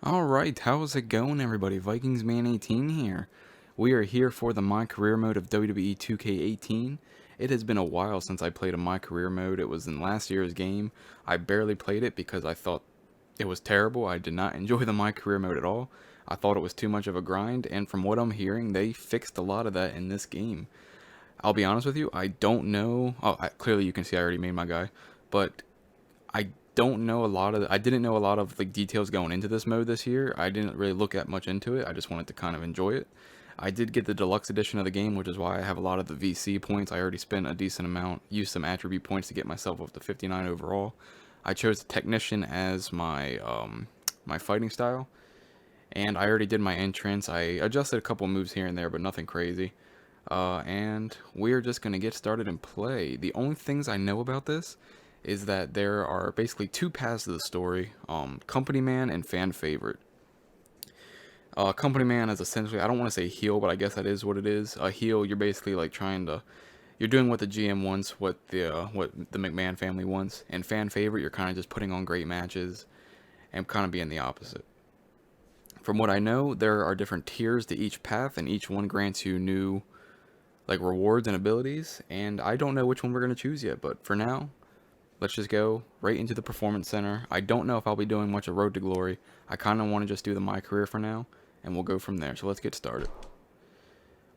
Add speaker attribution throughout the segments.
Speaker 1: Alright, how's it going everybody? VikingsMan18 here. We are here for the MyCareer mode of WWE 2K18. It has been a while since I played a MyCareer mode. It was in last year's game. I barely played it because I thought it was terrible. I did not enjoy the MyCareer mode at all. I thought it was too much of a grind, and from what I'm hearing, they fixed a lot of that in this game. I'll be honest with you, I don't know. Oh, clearly you can see I already made my guy. But I don't know a lot of I didn't know a lot of like details going into this mode this year. I didn't really look at much into it. I just wanted to kind of enjoy it. I did get the deluxe edition of the game, which is why I have a lot of the VC points. I already spent a decent amount, used some attribute points to get myself up to 59 overall. I chose the technician as my fighting style, and I already did my entrance. I adjusted a couple moves here and there, but nothing crazy. And we're just gonna get started and play. The only things I know about this is that there are basically two paths to the story, company man and fan favorite. Company man is essentially, I don't want to say heel, but I guess that is what it is. A heel, you're basically like you're doing what the GM wants, what the McMahon family wants. And fan favorite, you're kind of just putting on great matches and kind of being the opposite. From what I know, there are different tiers to each path, and each one grants you new like rewards and abilities. And I don't know which one we're gonna choose yet, but for now, let's just go right into the Performance Center. I don't know if I'll be doing much of Road to Glory. I kind of want to just do the MyCareer for now, and we'll go from there. So let's get started.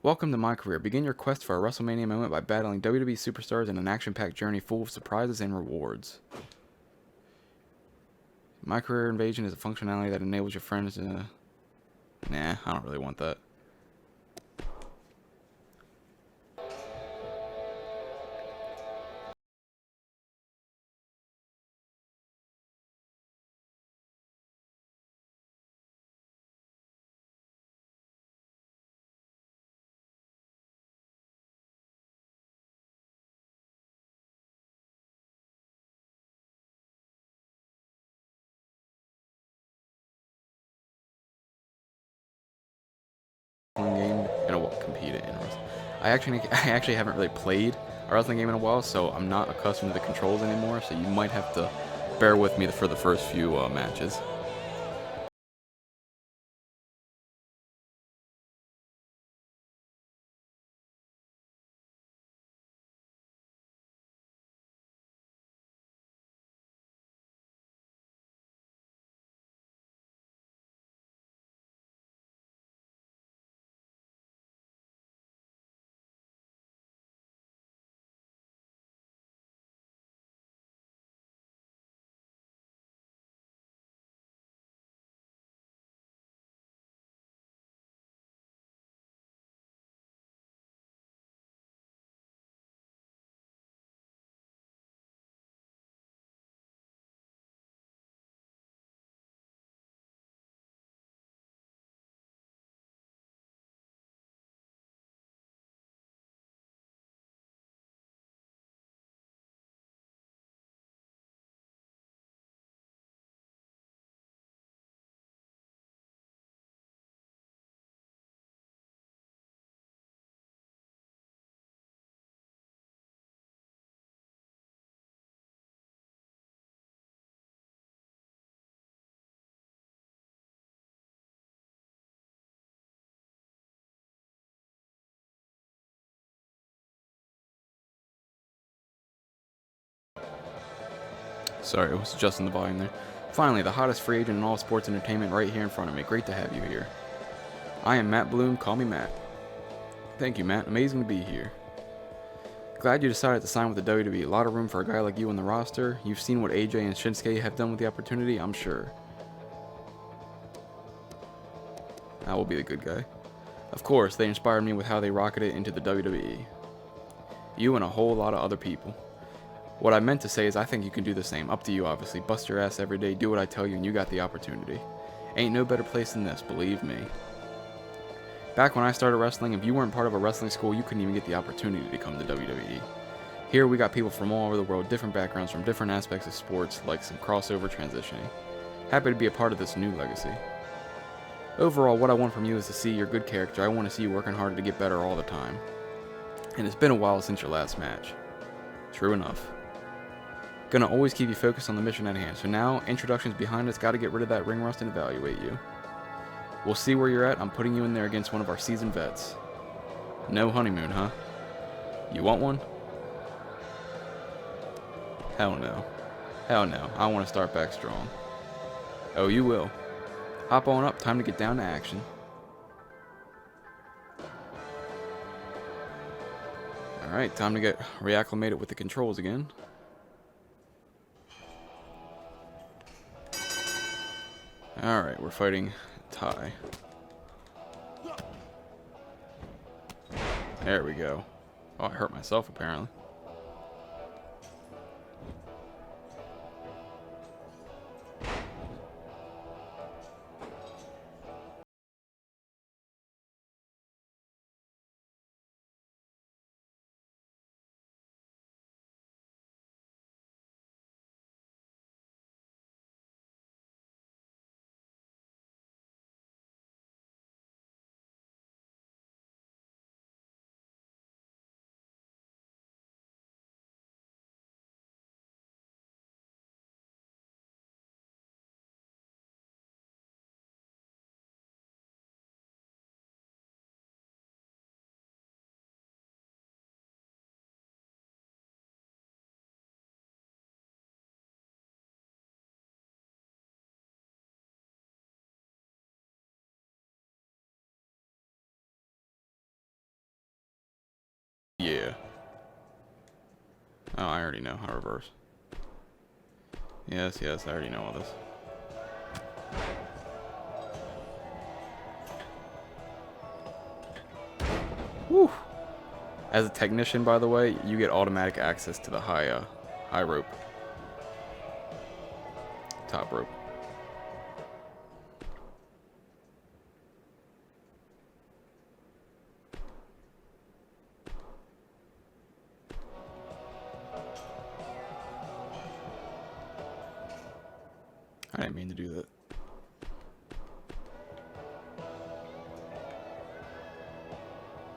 Speaker 1: Welcome to MyCareer. Begin your quest for a WrestleMania moment by battling WWE superstars in an action-packed journey full of surprises and rewards. MyCareer Invasion is a functionality that enables your friends to... Nah, I don't really want that. Game in a compete in. I actually haven't really played a wrestling game in a while, so I'm not accustomed to the controls anymore. So you might have to bear with me for the first few matches. Sorry, I was adjusting the volume there. Finally, the hottest free agent in all sports entertainment right here in front of me. Great to have you here. I am Matt Bloom, call me Matt. Thank you, Matt. Amazing to be here. Glad you decided to sign with the WWE. A lot of room for a guy like you on the roster. You've seen what AJ and Shinsuke have done with the opportunity, I'm sure. I will be the good guy. Of course, they inspired me with how they rocketed into the WWE. You and a whole lot of other people. What I meant to say is I think you can do the same. Up to you, obviously. Bust your ass every day, do what I tell you, and you got the opportunity. Ain't no better place than this, believe me. Back when I started wrestling, if you weren't part of a wrestling school, you couldn't even get the opportunity to come to WWE. Here we got people from all over the world, different backgrounds from different aspects of sports, like some crossover transitioning. Happy to be a part of this new legacy. Overall, what I want from you is to see your good character. I want to see you working harder to get better all the time. And it's been a while since your last match. True enough. Gonna always keep you focused on the mission at hand. So now, introductions behind us. Gotta get rid of that ring rust and evaluate you. We'll see where you're at. I'm putting you in there against one of our seasoned vets. No honeymoon, huh? You want one? Hell no. Hell no. I want to start back strong. Oh, you will. Hop on up. Time to get down to action. Alright, time to get reacclimated with the controls again. Alright, we're fighting Ty. There we go. Oh, I hurt myself apparently. Yeah. Oh, I already know how to reverse. Yes, I already know all this. Whew. As a technician, by the way, you get automatic access to the high rope. Top rope. I didn't mean to do that.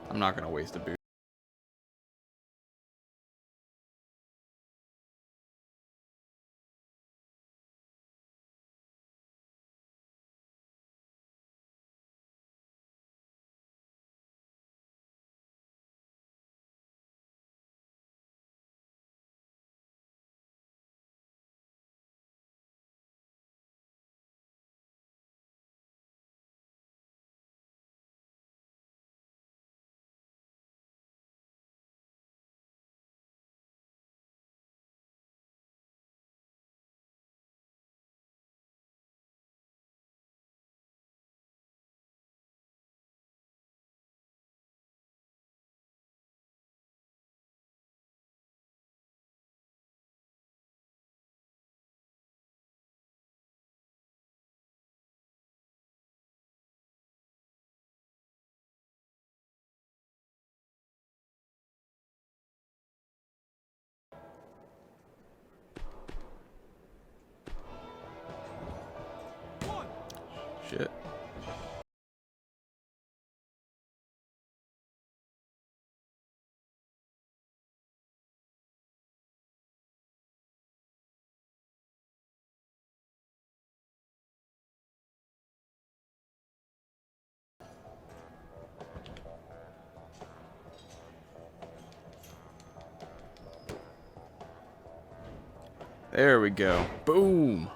Speaker 1: I'm not gonna waste a boot. Shit. There we go. Boom.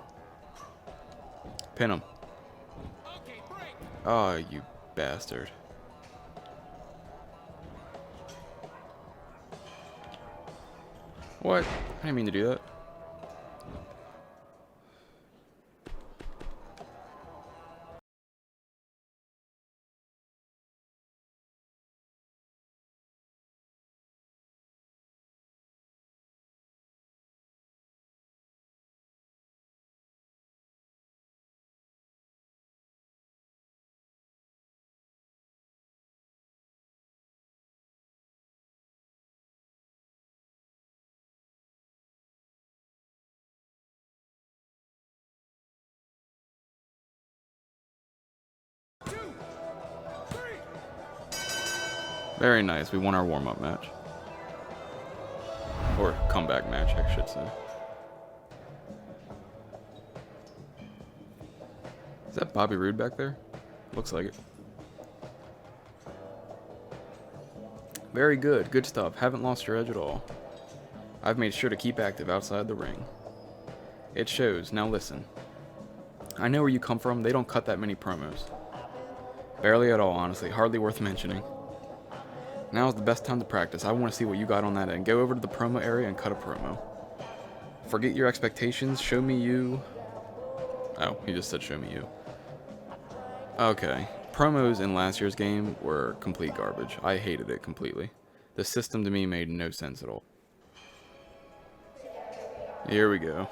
Speaker 1: Pin him. Oh, you bastard. What? I didn't mean to do that. Very nice. We won our warm-up match. Or comeback match, I should say. Is that Bobby Roode back there? Looks like it. Very good. Good stuff. Haven't lost your edge at all. I've made sure to keep active outside the ring. It shows. Now listen. I know where you come from. They don't cut that many promos. Barely at all, honestly. Hardly worth mentioning. Now is the best time to practice. I want to see what you got on that end. Go over to the promo area and cut a promo. Forget your expectations. Show me you. Oh, he just said show me you. Okay. Promos in last year's game were complete garbage. I hated it completely. The system to me made no sense at all. Here we go.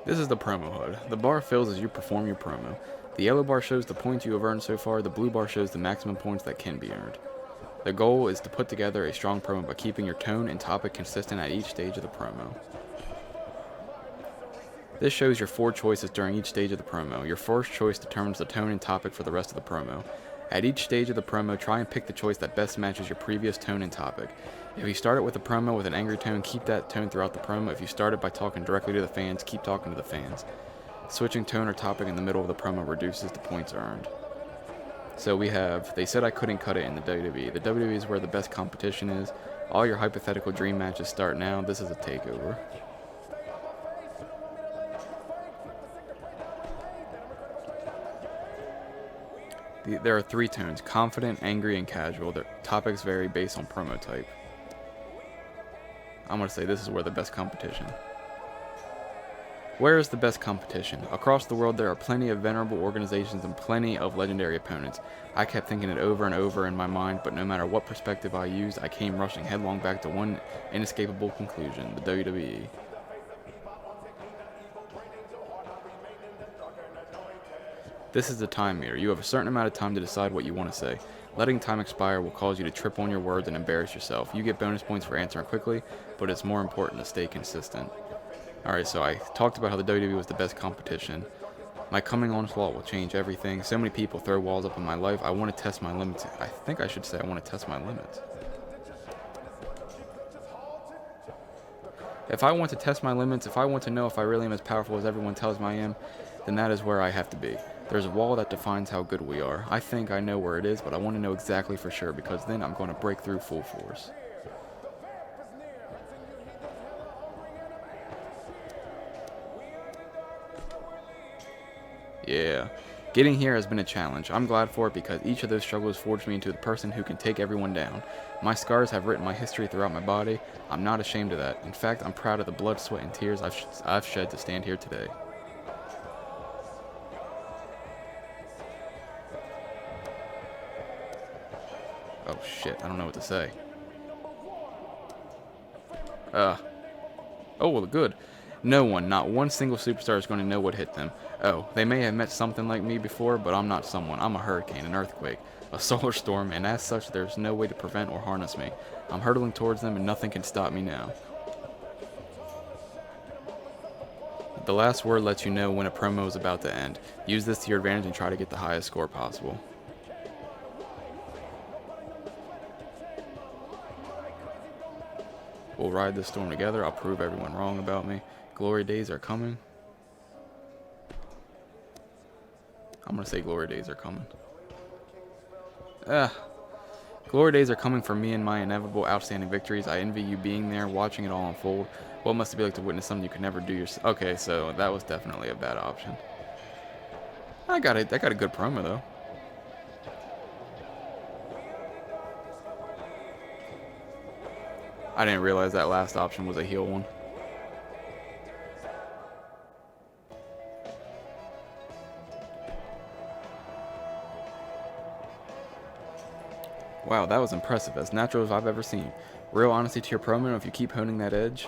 Speaker 1: This is the promo HUD. The bar fills as you perform your promo. The yellow bar shows the points you have earned so far. The blue bar shows the maximum points that can be earned. The goal is to put together a strong promo by keeping your tone and topic consistent at each stage of the promo. This shows your 4 choices during each stage of the promo. Your first choice determines the tone and topic for the rest of the promo. At each stage of the promo, try and pick the choice that best matches your previous tone and topic. If you start it with a promo with an angry tone, keep that tone throughout the promo. If you start it by talking directly to the fans, keep talking to the fans. Switching tone or topic in the middle of the promo reduces the points earned. So we have, they said I couldn't cut it in the WWE. The WWE is where the best competition is. All your hypothetical dream matches start now. This is a takeover. There are 3 tones: confident, angry, and casual. Their topics vary based on promo type. I'm going to say this is where the best competition. Where is the best competition? Across the world, there are plenty of venerable organizations and plenty of legendary opponents. I kept thinking it over and over in my mind, but no matter what perspective I used, I came rushing headlong back to one inescapable conclusion: the WWE. This is the time meter. You have a certain amount of time to decide what you want to say. Letting time expire will cause you to trip on your words and embarrass yourself. You get bonus points for answering quickly, but it's more important to stay consistent. Alright, so I talked about how the WWE was the best competition. My coming onslaught will change everything. So many people throw walls up in my life. I want to test my limits. I think I should say I want to test my limits. If I want to test my limits, if I want to know if I really am as powerful as everyone tells me I am, then that is where I have to be. There's a wall that defines how good we are. I think I know where it is, but I want to know exactly for sure, because then I'm going to break through full force. Yeah. Getting here has been a challenge. I'm glad for it because each of those struggles forged me into the person who can take everyone down. My scars have written my history throughout my body. I'm not ashamed of that. In fact, I'm proud of the blood, sweat, and tears I've shed to stand here today. Oh shit, I don't know what to say. Oh, well, good. No one, not one single superstar is going to know what hit them. Oh, they may have met something like me before, but I'm not someone. I'm a hurricane, an earthquake, a solar storm, and as such, there's no way to prevent or harness me. I'm hurtling towards them, and nothing can stop me now. The last word lets you know when a promo is about to end. Use this to your advantage and try to get the highest score possible. We'll ride this storm together. I'll prove everyone wrong about me. Glory days are coming. I'm going to say glory days are coming. Glory days are coming for me and my inevitable outstanding victories. I envy you being there, watching it all unfold. What must it be like to witness something you could never do yourself? Okay, so that was definitely a bad option. I got a good promo, though. I didn't realize that last option was a heel one. Wow, that was impressive. As natural as I've ever seen. Real honesty to your promo. If you keep honing that edge,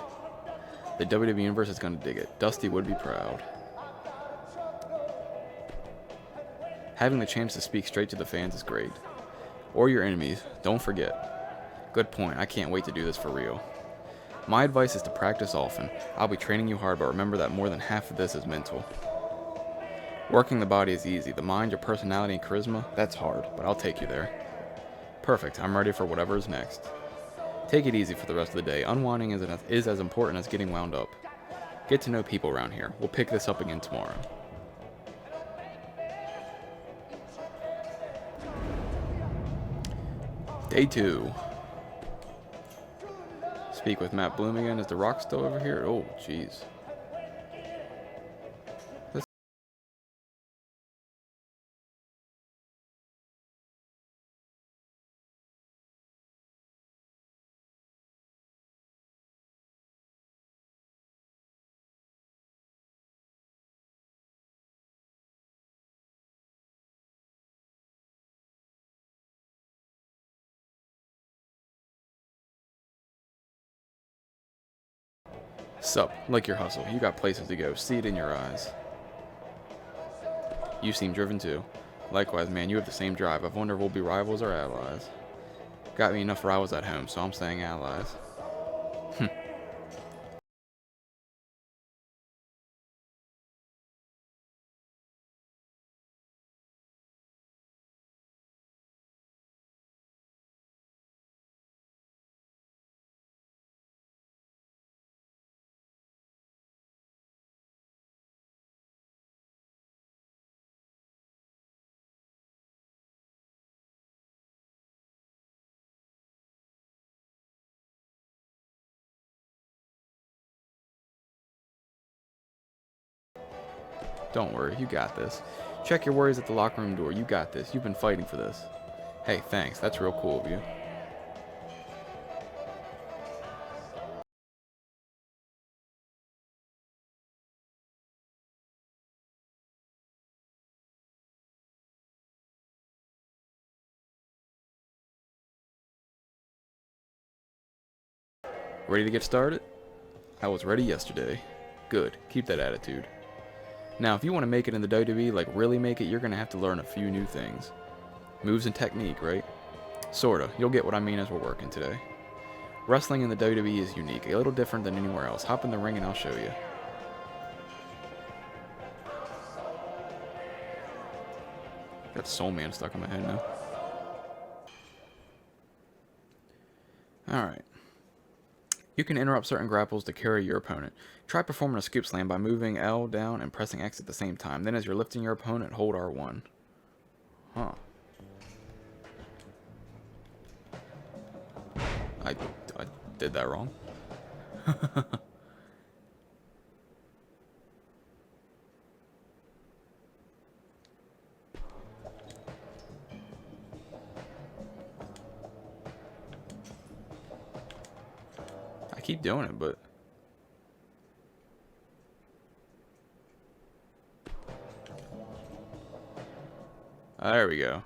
Speaker 1: the WWE Universe is going to dig it. Dusty would be proud. Having the chance to speak straight to the fans is great. Or your enemies. Don't forget. Good point. I can't wait to do this for real. My advice is to practice often. I'll be training you hard, but remember that more than half of this is mental. Working the body is easy. The mind, your personality, and charisma, that's hard, but I'll take you there. Perfect. I'm ready for whatever is next. Take it easy for the rest of the day. Unwinding is as important as getting wound up. Get to know people around here. We'll pick this up again tomorrow. Day 2. Speak with Matt Bloom again. Is the Rock still over here? Oh, jeez. Sup, like your hustle. You got places to go. See it in your eyes. You seem driven too. Likewise, man, you have the same drive. I wonder if we'll be rivals or allies. Got me enough rivals at home, so I'm saying allies. Don't worry, you got this. Check your worries at the locker room door. You got this. You've been fighting for this. Hey, thanks. That's real cool of you. Ready to get started? I was ready yesterday. Good. Keep that attitude. Now, if you want to make it in the WWE, like really make it, you're going to have to learn a few new things. Moves and technique, right? Sorta. You'll get what I mean as we're working today. Wrestling in the WWE is unique, a little different than anywhere else. Hop in the ring and I'll show you. Got Soul Man stuck in my head now. Alright. You can interrupt certain grapples to carry your opponent. Try performing a scoop slam by moving L down and pressing X at the same time. Then as you're lifting your opponent, hold R1. Huh. I did that wrong. I keep doing it, but... there we go.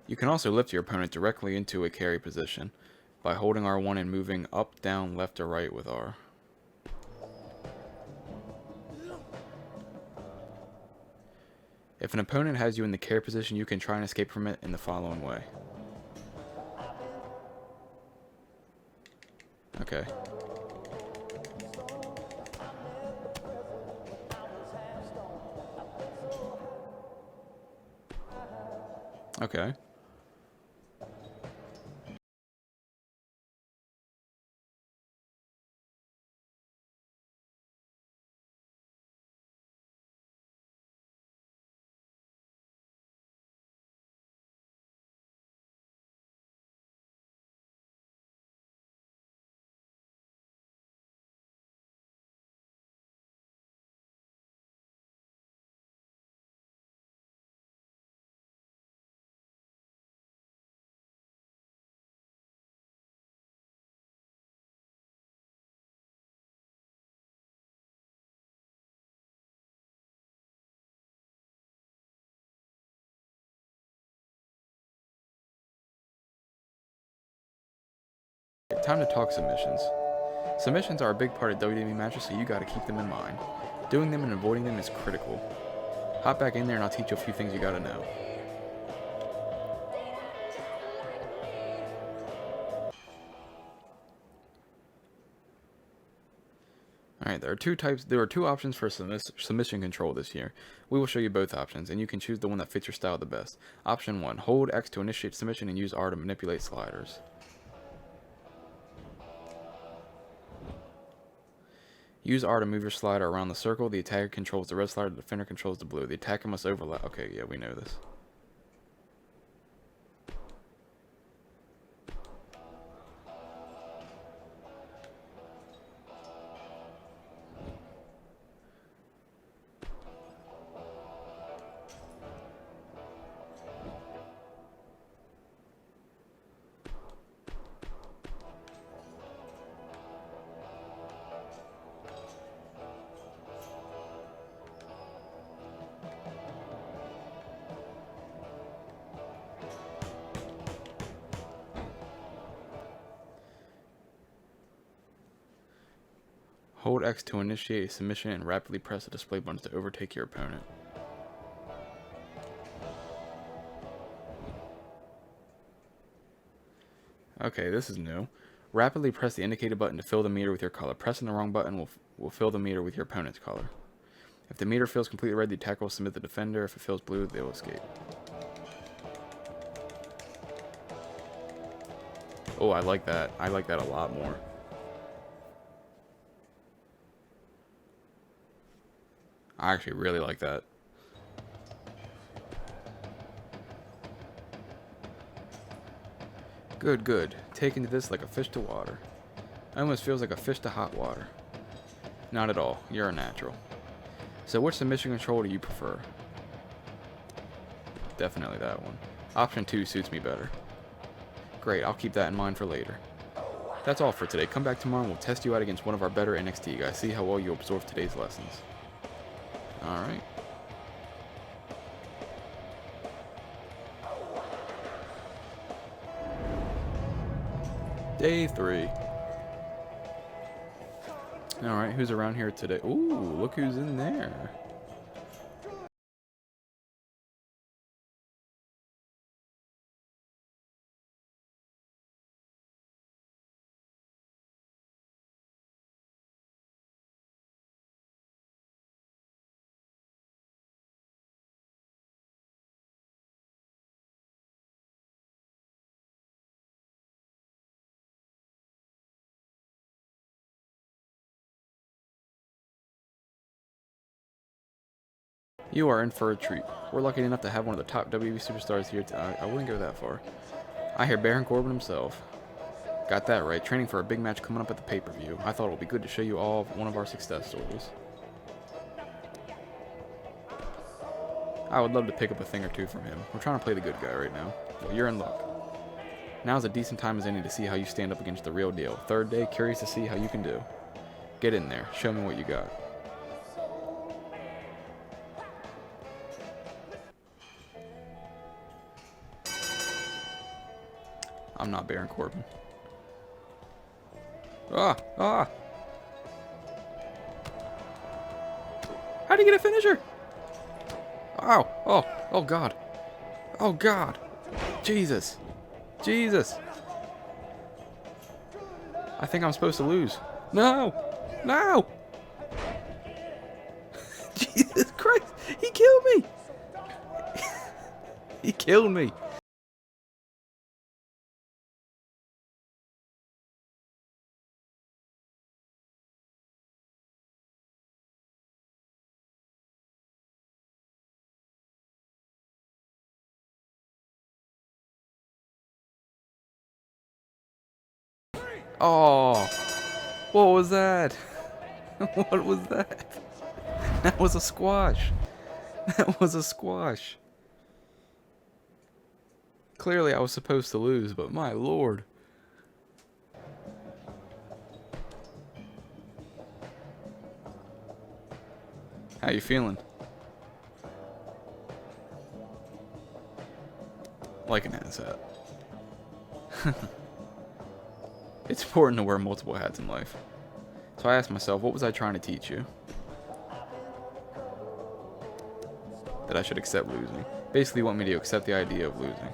Speaker 1: You can also lift your opponent directly into a carry position by holding R1 and moving up, down, left, or right with R. If an opponent has you in the carry position, you can try and escape from it in the following way. Okay. Okay. Time to talk submissions. Submissions are a big part of WWE matches, so you gotta keep them in mind. Doing them and avoiding them is critical. Hop back in there and I'll teach you a few things you gotta know. Alright, there are two options for submission control this year. We will show you both options, and you can choose the one that fits your style the best. Option 1, hold X to initiate submission and use R to manipulate sliders. Use R to move your slider around the circle. The attacker controls the red slider, the defender controls the blue. The attacker must overlap. Okay, yeah, we know this. Hold X to initiate a submission and rapidly press the display buttons to overtake your opponent. Okay, this is new. Rapidly press the indicated button to fill the meter with your color. Pressing the wrong button will fill the meter with your opponent's color. If the meter fills completely red, the attacker will submit the defender. If it fills blue, they will escape. Oh, I like that. I like that a lot more. I actually really like that. Good, good. Taking to this like a fish to water. Almost feels like a fish to hot water. Not at all. You're a natural. So which submission control do you prefer? Definitely that one. Option 2 suits me better. Great, I'll keep that in mind for later. That's all for today. Come back tomorrow and we'll test you out against one of our better NXT guys. See how well you absorb today's lessons. Alright. Day 3. Alright, who's around here today? Ooh, look who's in there. You are in for a treat. We're lucky enough to have one of the top WWE superstars here. I wouldn't go that far. I hear Baron Corbin himself. Got that right. Training for a big match coming up at the pay-per-view. I thought it would be good to show you all one of our success stories. I would love to pick up a thing or two from him. We're trying to play the good guy right now. Well, you're in luck. Now's a decent time as any to see how you stand up against the real deal. Third day, curious to see how you can do. Get in there. Show me what you got. I'm not Baron Corbin. Ah! Ah! How'd he get a finisher? Ow! Oh! Oh God! Oh God! Jesus! Jesus! I think I'm supposed to lose. No! No! Jesus Christ! He killed me! He killed me! Oh, what was that? What was that? That was a squash. That was a squash. Clearly I was supposed to lose, but my lord. How you feeling? Like an asshat. It's important to wear multiple hats in life. So I asked myself, what was I trying to teach you? That I should accept losing. Basically want me to accept the idea of losing.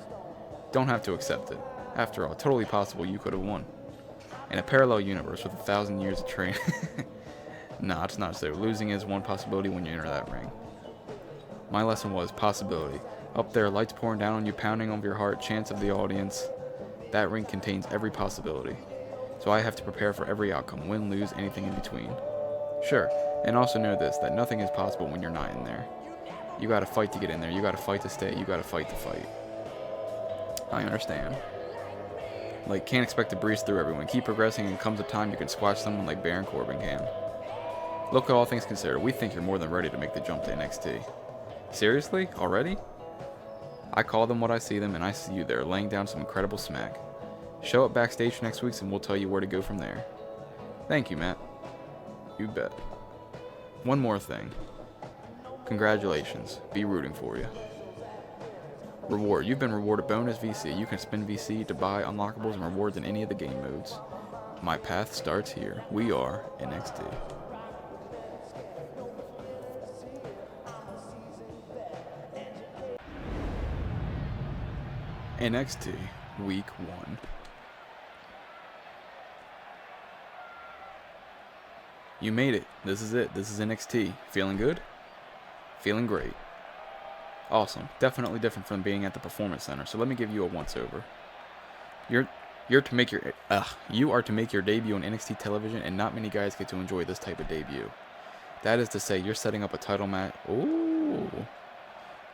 Speaker 1: Don't have to accept it. After all, totally possible you could have won. In a parallel universe with 1,000 years of training. Nah, it's not so. Losing is one possibility when you enter that ring. My lesson was possibility. Up there, lights pouring down on you, pounding over your heart, chants of the audience. That ring contains every possibility. So I have to prepare for every outcome, win, lose, anything in between. Sure, and also know this, that nothing is possible when you're not in there. You gotta fight to get in there, you gotta fight to stay, you gotta fight to fight. I understand. Like, can't expect to breeze through everyone. Keep progressing and comes a time you can squash someone like Baron Corbin can. Look, all things considered, we think you're more than ready to make the jump to NXT. Seriously? Already? I call them what I see them, and I see you there, laying down some incredible smack. Show up backstage next week, and we'll tell you where to go from there. Thank you, Matt. You bet. One more thing. Congratulations. Be rooting for you. Reward. You've been rewarded bonus VC. You can spend VC to buy unlockables and rewards in any of the game modes. My path starts here. We are NXT. NXT Week 1. You made it. This is it. This is NXT. Feeling good? Feeling great. Awesome. Definitely different from being at the Performance Center. So let me give you a once-over. You are to make your debut on NXT television, and not many guys get to enjoy this type of debut. That is to say, you're setting up a title match. Ooh.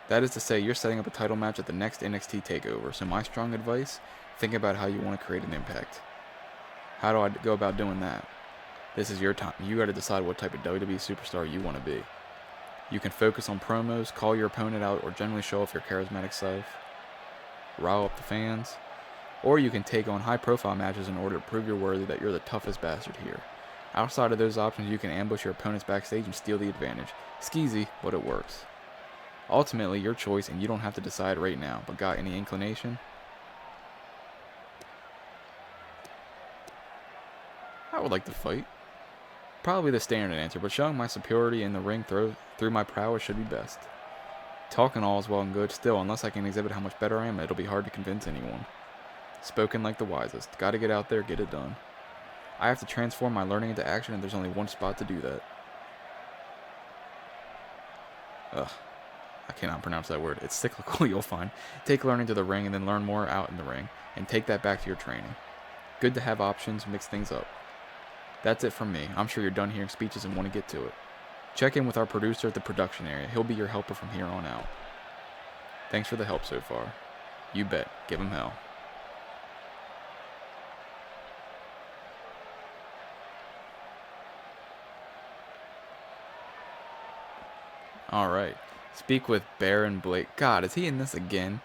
Speaker 1: That is to say, you're setting up a title match at the next NXT takeover. So my strong advice, think about how you want to create an impact. How do I go about doing that? This is your time. You got to decide what type of WWE superstar you want to be. You can focus on promos, call your opponent out, or generally show off your charismatic self, rile up the fans, or you can take on high-profile matches in order to prove you're worthy that you're the toughest bastard here. Outside of those options, you can ambush your opponents backstage and steal the advantage. Skeezy, but it works. Ultimately, your choice, and you don't have to decide right now, but got any inclination? I would like to fight. Probably the standard answer, but showing my superiority in the ring through my prowess should be best. Talking all is well and good, still, unless I can exhibit how much better I am, it'll be hard to convince anyone. Spoken like the wisest. Gotta get out there, get it done. I have to transform my learning into action, and there's only one spot to do that. Ugh. I cannot pronounce that word. It's cyclical, you'll find. Take learning to the ring and then learn more out in the ring, and take that back to your training. Good to have options, mix things up. That's it from me. I'm sure you're done hearing speeches and want to get to it. Check in with our producer at the production area. He'll be your helper from here on out. Thanks for the help so far. You bet. Give him hell. Alright. Speak with Baron Blake. God, is he in this again?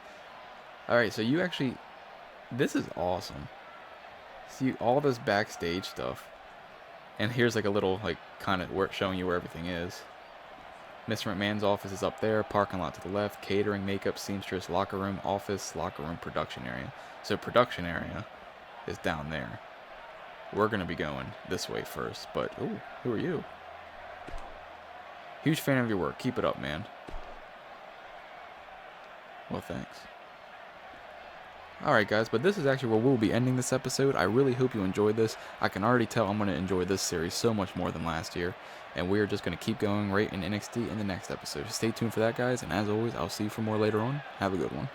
Speaker 1: Alright, so you actually... This is awesome. See all this backstage stuff. And here's like a little, like, kind of showing you where everything is. Mr. McMahon's office is up there. Parking lot to the left. Catering, makeup, seamstress, locker room, office, locker room, production area. So production area is down there. We're going to be going this way first. But, ooh, who are you? Huge fan of your work. Keep it up, man. Well, thanks. Alright guys, but this is actually where we'll be ending this episode. I really hope you enjoyed this. I can already tell I'm going to enjoy this series so much more than last year. And we are just going to keep going right in NXT in the next episode. Stay tuned for that, guys. And as always, I'll see you for more later on. Have a good one.